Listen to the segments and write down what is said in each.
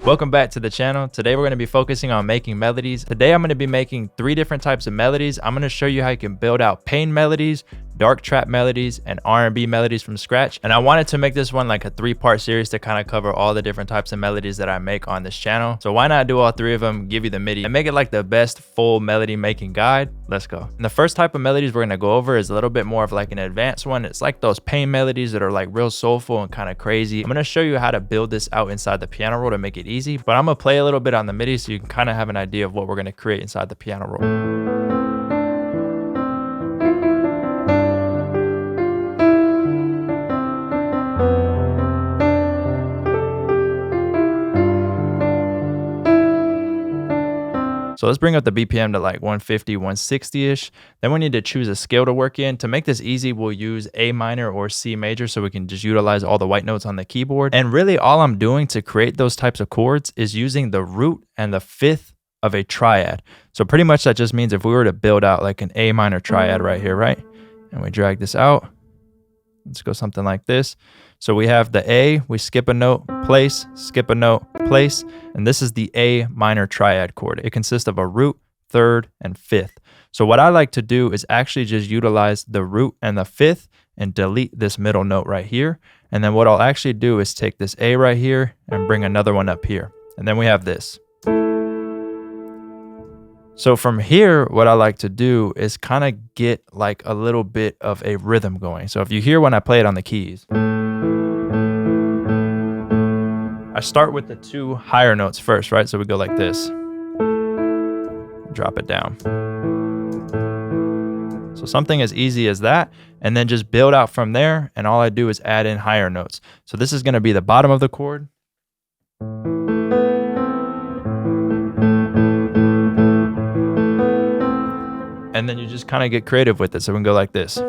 Welcome back to the channel. Today we're going to be focusing on making melodies. Today I'm going to be making 3 different types of melodies. I'm going to show you how you can build out pain melodies, dark trap melodies, and R&B melodies from scratch. And I wanted to make this one like a 3-part series to kind of cover all the different types of melodies that I make on this channel. So why not do all 3 of them, give you the MIDI, and make it like the best full melody making guide. Let's go. And the first type of melodies we're going to go over is a little bit more of like an advanced one. It's like those pain melodies that are like real soulful and kind of crazy. I'm going to show you how to build this out inside the piano roll to make it easy, but I'm going to play a little bit on the MIDI so you can kind of have an idea of what we're going to create inside the piano roll. So let's bring up the BPM to like 150, 160-ish. Then we need to choose a scale to work in. To make this easy, we'll use A minor or C major so we can just utilize all the white notes on the keyboard. And really all I'm doing to create those types of chords is using the root and the fifth of a triad. So pretty much that just means if we were to build out like an A minor triad right here, right? And we drag this out. Let's go something like this. So we have the A, we skip a note, place, skip a note, place, and this is the A minor triad chord. It consists of a root, third, and fifth. So what I like to do is actually just utilize the root and the fifth and delete this middle note right here. And then what I'll actually do is take this A right here and bring another one up here. And then we have this. So from here, what I like to do is kind of get like a little bit of a rhythm going. So if you hear when I play it on the keys, I start with the 2 higher notes first, right? So we go like this, drop it down. So something as easy as that, and then just build out from there. And all I do is add in higher notes. So this is going to be the bottom of the chord. And then you just kind of get creative with it. So we can go like this.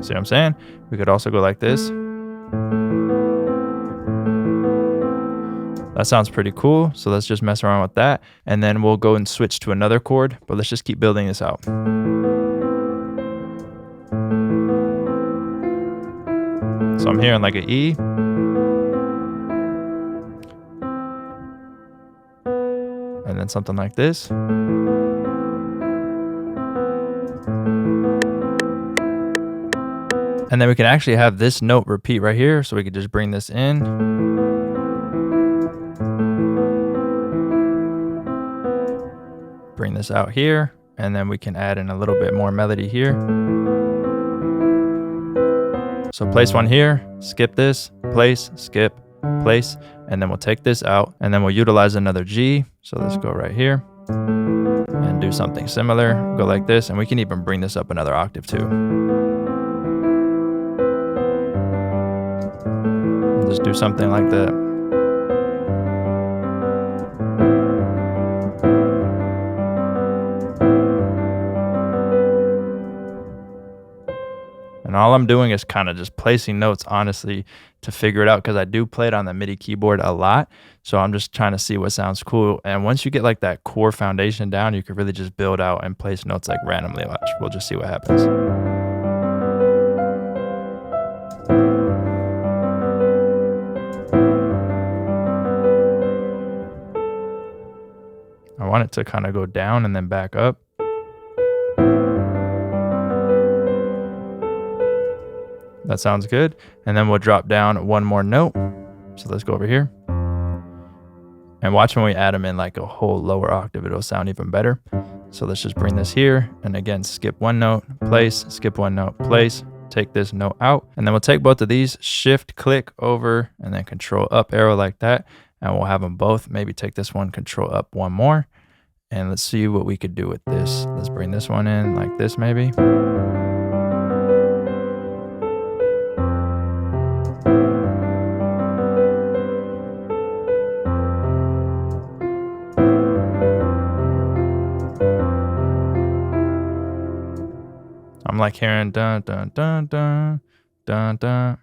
See what I'm saying? We could also go like this. That sounds pretty cool. So let's just mess around with that. And then we'll go and switch to another chord, but let's just keep building this out. So I'm hearing like an E. And then something like this. And then we can actually have this note repeat right here. So we could just bring this in. Bring this out here. And then we can add in a little bit more melody here. So place one here, skip this, place, skip, place, and then we'll take this out and then we'll utilize another G. So let's go right here and do something similar. Go like this, and we can even bring this up another octave too. Just do something like that. And all I'm doing is kind of just placing notes, honestly, to figure it out, because I do play it on the MIDI keyboard a lot. So I'm just trying to see what sounds cool. And once you get like that core foundation down, you can really just build out and place notes like randomly. Watch, we'll just see what happens. I want it to kind of go down and then back up. That sounds good. And then we'll drop down one more note. So let's go over here. And watch when we add them in like a whole lower octave, it'll sound even better. So let's just bring this here. And again, skip one note, place, skip one note, place, take this note out. And then we'll take both of these, shift, click over, and then control up arrow like that. And we'll have them both. Maybe take this one, control up one more. And let's see what we could do with this. Let's bring this one in like this maybe. I'm like hearing dun dun dun dun dun dun.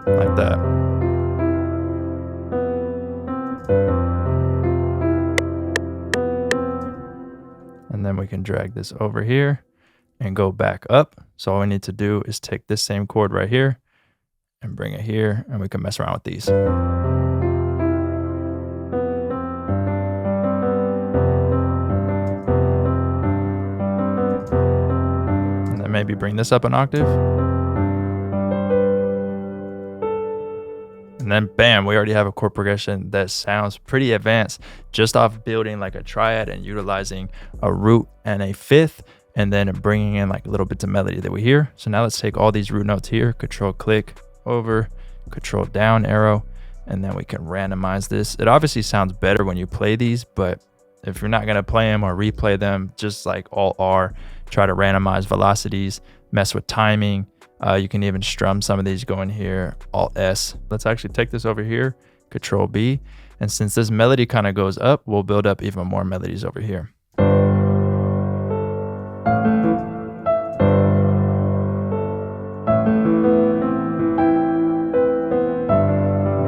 Like that. And then we can drag this over here and go back up. So all we need to do is take this same chord right here and bring it here, and we can mess around with these. And then maybe bring this up an octave. And then bam, we already have a chord progression that sounds pretty advanced just off building like a triad and utilizing a root and a fifth, and then bringing in like little bits of melody that we hear. So now let's take all these root notes here, control click over, control down arrow, and then we can randomize this. It obviously sounds better when you play these, but if you're not gonna play them or replay them, just like Alt R, try to randomize velocities, mess with timing. You can even strum some of these, go in here, Alt S. Let's actually take this over here, control B. And since this melody kind of goes up, we'll build up even more melodies over here.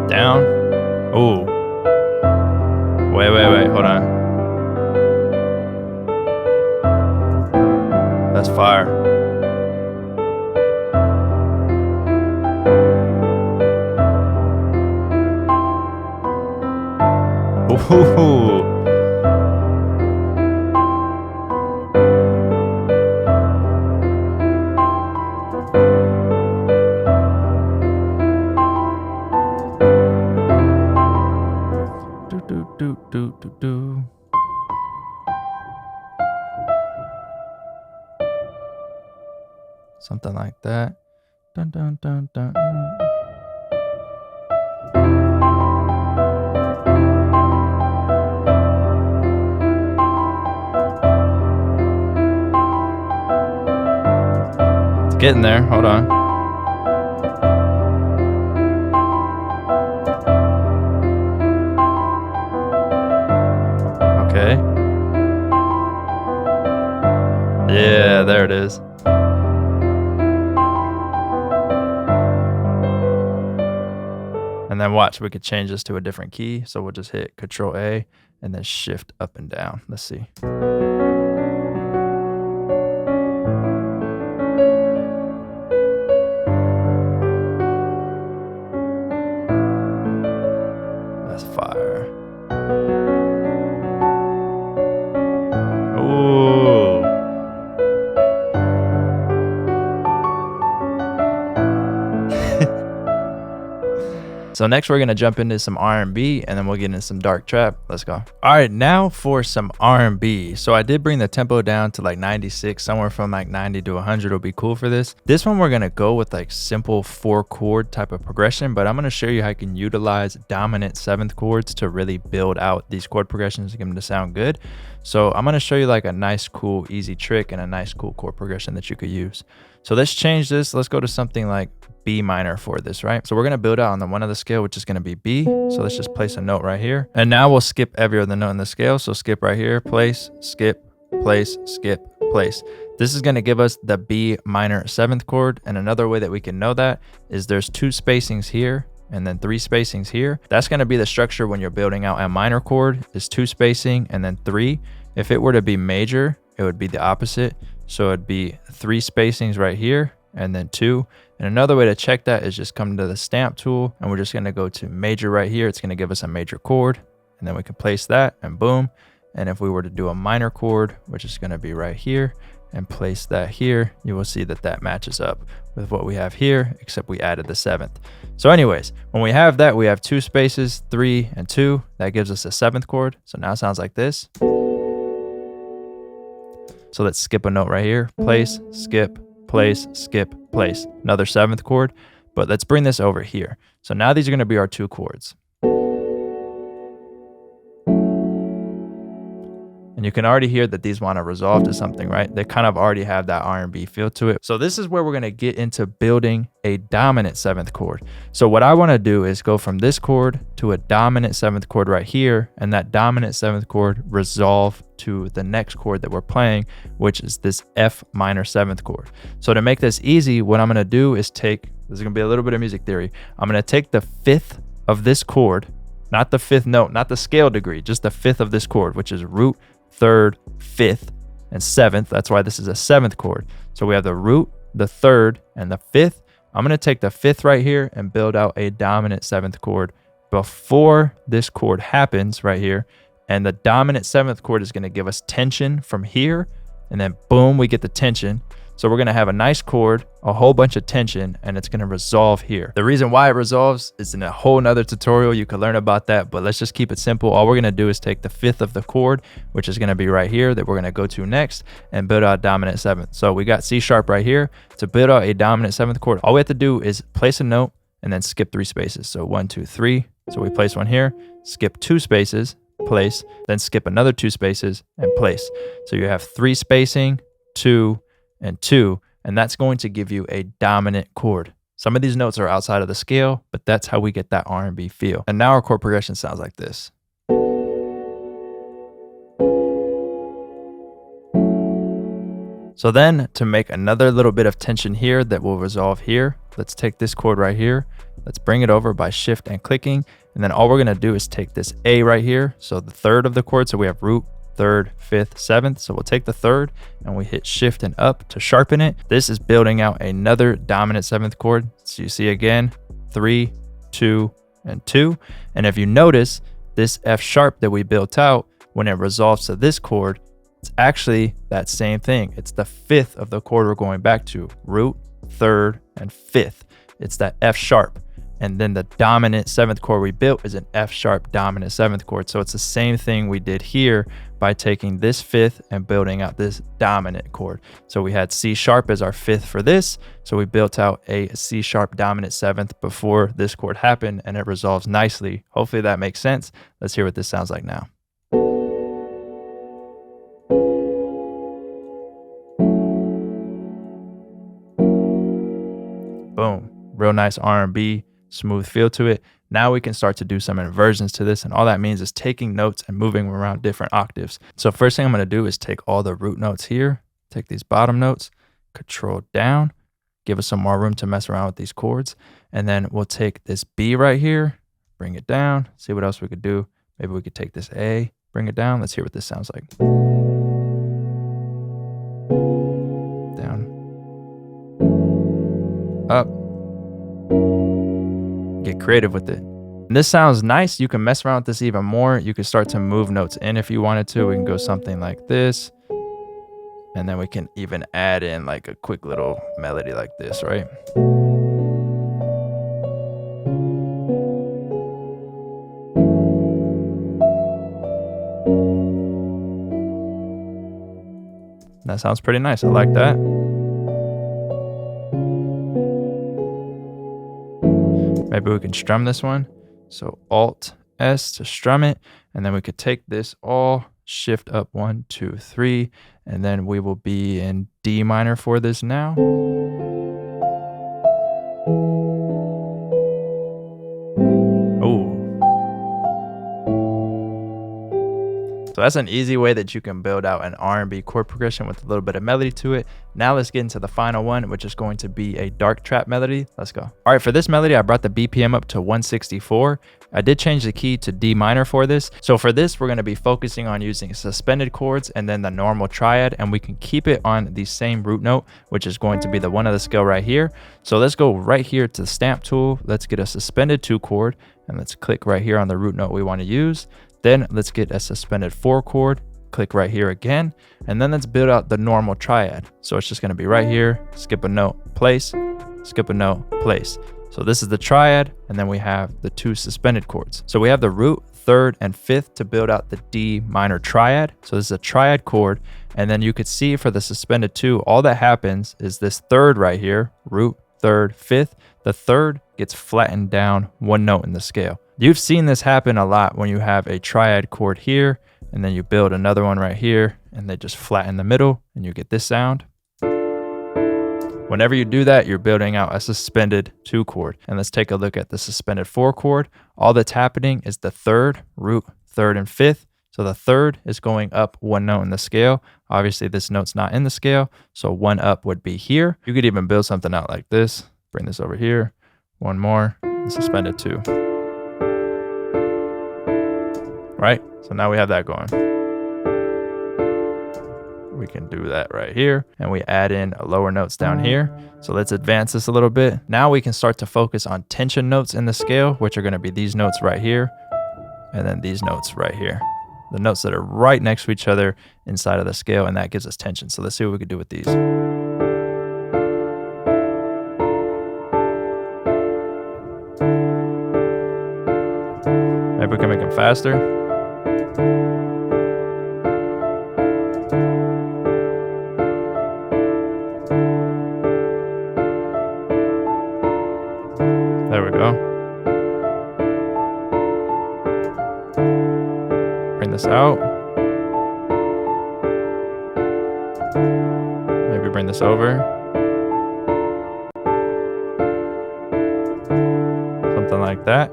Down. Ooh. Wait, hold on. That's fire. Ooh. Do. Something like that. Dun, dun, dun, dun, dun. It's getting there. Hold on. Okay. Yeah, there it is. And then watch, we could change this to a different key. So we'll just hit Control A and then shift up and down. Let's see. That's fire. Ooh. So next we're gonna jump into some R&B, and then we'll get into some dark trap. Let's go. All right, now for some R&B. So I did bring the tempo down to like 96, somewhere from like 90 to 100 will be cool for this. This one we're gonna go with like simple 4-chord type of progression, but I'm gonna show you how you can utilize dominant 7th chords to really build out these chord progressions to get them to sound good. So I'm gonna show you like a nice, cool, easy trick and a nice, cool chord progression that you could use. So let's change this. Let's go to something like B minor for this, right? So we're gonna build out on the 1 of the scale, which is gonna be B. So let's just place a note right here. And now we'll skip every other note in the scale. So skip right here, place, skip, place, skip, place. This is gonna give us the B minor 7th chord. And another way that we can know that is there's 2 spacings here and then 3 spacings here. That's gonna be the structure when you're building out a minor chord, is 2 spacing and then 3. If it were to be major, it would be the opposite. So it'd be 3 spacings right here and then 2. And another way to check that is just come to the stamp tool, and we're just gonna go to major right here. It's gonna give us a major chord, and then we can place that and boom. And if we were to do a minor chord, which is gonna be right here, and place that here, you will see that that matches up with what we have here, except we added the 7th. So anyways, when we have that, we have 2 spaces, 3 and 2. That gives us a 7th chord. So now it sounds like this. So let's skip a note right here. Place, skip, place, skip, place. Another 7th chord, but let's bring this over here. So now these are gonna be our 2 chords. And you can already hear that these want to resolve to something, right? They kind of already have that R&B feel to it. So this is where we're going to get into building a dominant 7th chord. So what I want to do is go from this chord to a dominant 7th chord right here, and that dominant 7th chord resolve to the next chord that we're playing, which is this F minor 7th chord. So to make this easy, what I'm going to do is take, this is going to be a little bit of music theory. I'm going to take the 5th of this chord, not the 5th note, not the scale degree, just the 5th of this chord, which is root, 3rd, 5th, and 7th. That's why this is a 7th chord. So we have the root, the third, and the fifth. I'm going to take the fifth right here and build out a dominant seventh chord before this chord happens right here. And the dominant seventh chord is going to give us tension from here. And then boom, we get the tension. So we're going to have a nice chord, a whole bunch of tension, and it's going to resolve here. The reason why it resolves is in a whole nother tutorial. You can learn about that, but let's just keep it simple. All we're going to do is take the fifth of the chord, which is going to be right here, that we're going to go to next, and build out dominant seventh. So we got C sharp right here. To build out a dominant seventh chord, all we have to do is place a note and then skip 3 spaces. So 1, 2, 3. So we place one here, skip 2 spaces, place, then skip another 2 spaces and place. So you have 3 spacing, 2, and 2, and that's going to give you a dominant chord. Some of these notes are outside of the scale, but that's how we get that R&B feel. And now our chord progression sounds like this. So then to make another little bit of tension here that will resolve here, let's take this chord right here. Let's bring it over by shift and clicking. And then all we're gonna do is take this A right here. So the third of the chord, so we have root, third, fifth, seventh. So we'll take the third and we hit shift and up to sharpen it. This is building out another dominant seventh chord. So you see again, 3, 2, and 2. And if you notice, this F sharp that we built out, when it resolves to this chord, it's actually that same thing. It's the fifth of the chord we're going back to, root, third, and fifth. It's that F sharp. And then the dominant seventh chord we built is an F sharp dominant seventh chord. So it's the same thing we did here by taking this fifth and building out this dominant chord. So we had C sharp as our fifth for this. So we built out a C sharp dominant seventh before this chord happened, and it resolves nicely. Hopefully that makes sense. Let's hear what this sounds like now. Boom, real nice R&B. Smooth feel to it. Now we can start to do some inversions to this, and all that means is taking notes and moving around different octaves. So first thing I'm going to do is take all the root notes here, take these bottom notes, control down, give us some more room to mess around with these chords, and then we'll take this B right here, bring it down, see what else we could do. Maybe we could take this A, bring it down. Let's hear what this sounds like. Down, up. Get creative with it. And this sounds nice. You can mess around with this even more. You can start to move notes in if you wanted to. We can go something like this. And then we can even add in like a quick little melody like this, right? That sounds pretty nice. I like that. Maybe we can strum this one. So Alt S to strum it. And then we could take this all, shift up 1, 2, 3. And then we will be in D minor for this now. So that's an easy way that you can build out an R&B chord progression with a little bit of melody to it. Now let's get into the final one, which is going to be a dark trap melody. Let's go. All right, for this melody, I brought the BPM up to 164. I did change the key to D minor for this. So for this, we're going to be focusing on using suspended chords and then the normal triad, and we can keep it on the same root note, which is going to be the one of the scale right here. So let's go right here to the stamp tool. Let's get a suspended 2 chord, and let's click right here on the root note we want to use. Then let's get a suspended 4 chord, click right here again, and then let's build out the normal triad. So it's just going to be right here, skip a note, place, skip a note, place. So this is the triad, and then we have the 2 suspended chords. So we have the root, third, and fifth to build out the D minor triad. So this is a triad chord, and then you could see for the suspended 2, all that happens is this third right here, root, third, fifth. The third gets flattened down 1 note in the scale. You've seen this happen a lot when you have a triad chord here, and then you build another one right here, and they just flatten the middle, and you get this sound. Whenever you do that, you're building out a suspended 2 chord. And let's take a look at the suspended 4 chord. All that's happening is the third, root, third, and fifth. So the third is going up 1 note in the scale. Obviously, this note's not in the scale, so 1 up would be here. You could even build something out like this. Bring this over here, 1 more, and suspended 2. Right? So now we have that going. we can do that right here. And we add in lower notes down here. So let's advance this a little bit. Now we can start to focus on tension notes in the scale, which are going to be these notes right here. And then these notes right here. The notes that are right next to each other inside of the scale, and that gives us tension. So let's see what we can do with these. Maybe we can make them faster. There we go. Bring this out. Maybe bring this over. Something like that.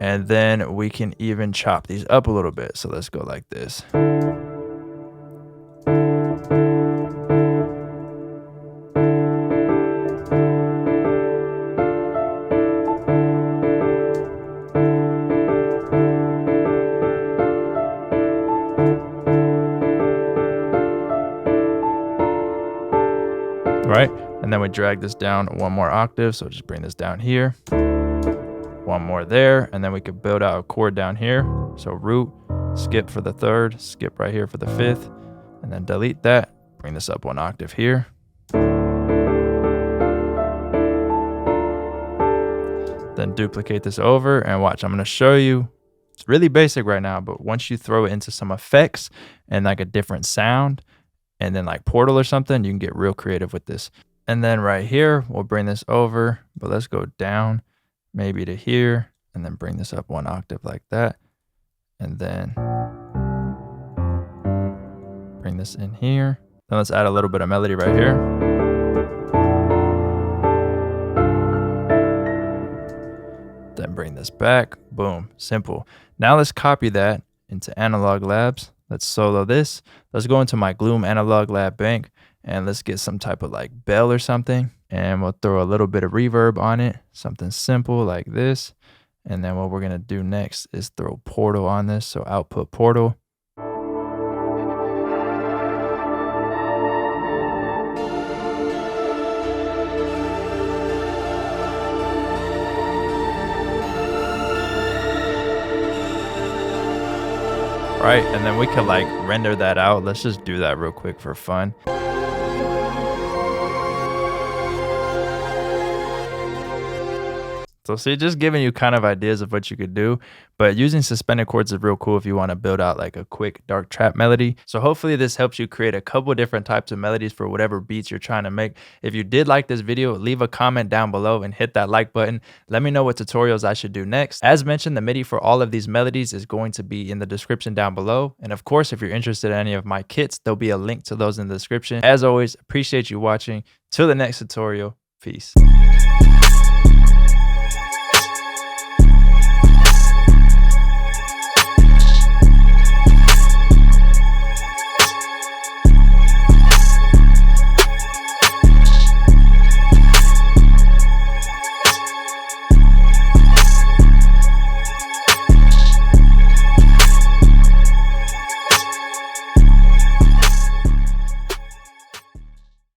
And then we can even chop these up a little bit. So let's go like this. Right? And then we drag this down one more octave. So just bring this down here. One more there. And then we could build out a chord down here. So root, skip for the third, skip right here for the fifth, and then delete that. Bring this up one octave here. Then duplicate this over and watch. I'm going to show you. It's really basic right now, but once you throw it into some effects and like a different sound, and then like Portal or something, you can get real creative with this. And then right here, we'll bring this over, but let's go down maybe to here, and then bring this up one octave like that. And then bring this in here. Then let's add a little bit of melody right here. Then bring this back, boom, simple. Now let's copy that into Analog Labs. Let's solo this. Let's go into my Gloom Analog Lab bank and let's get some type of like bell or something. And we'll throw a little bit of reverb on it, something simple like this. And then what we're gonna do next is throw Portal on this. So output Portal. Right, and then we could like render that out. Let's just do that real quick for fun. So see, just giving you kind of ideas of what you could do, but using suspended chords is real cool if you want to build out like a quick dark trap melody. So hopefully this helps you create a couple different types of melodies for whatever beats you're trying to make. If you did like this video, leave a comment down below and hit that like button. Let me know what tutorials I should do next. As mentioned, the MIDI for all of these melodies is going to be in the description down below. And of course, if you're interested in any of my kits, there'll be a link to those in the description. As always, appreciate you watching. Till the next tutorial, peace.